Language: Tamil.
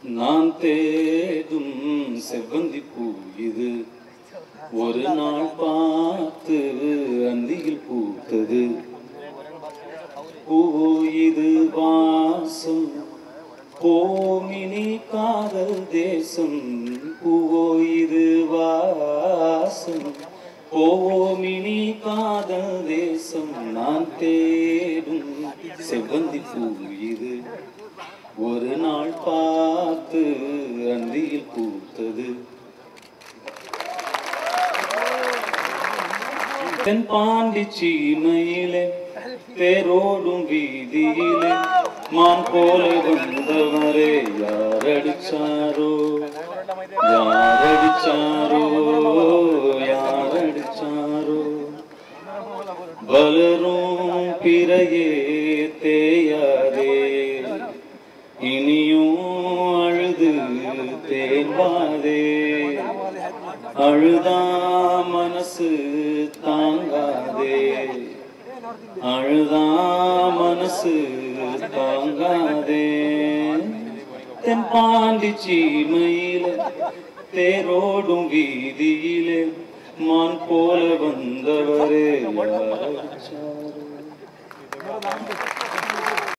நான் தேடும் செவ்வந்தி பூ இது ஒரு நாள் பார்த்து அந்தியில் பூத்தது. பூவோ இது வாசம் போமினி காதல் தேசம். பூவோ இது வாசம் போமினி காதல் தேசம். நான் தேடும் செவ்வந்தி பூ இது ஒரு நாள் பார்த்து அந்தியில் பூத்தது. தென் பாண்டி சீமையிலே தேரோடும் வீதியிலே மான் போல வந்தவரே யாரடிச்சாரோ யாரடிச்சாரோ யாரடிச்சாரோ. வளரும் பிறையே தேயாதே இனியும் அழுது தேம்பாதே. அழுதா மனசு தாங்காதே அழுதா மனசு தாங்காதே. தென் பாண்டி சீமையிலே தேரோடும் வீதியிலே மான் போல வந்தவரே யாரடிச்சாரோ.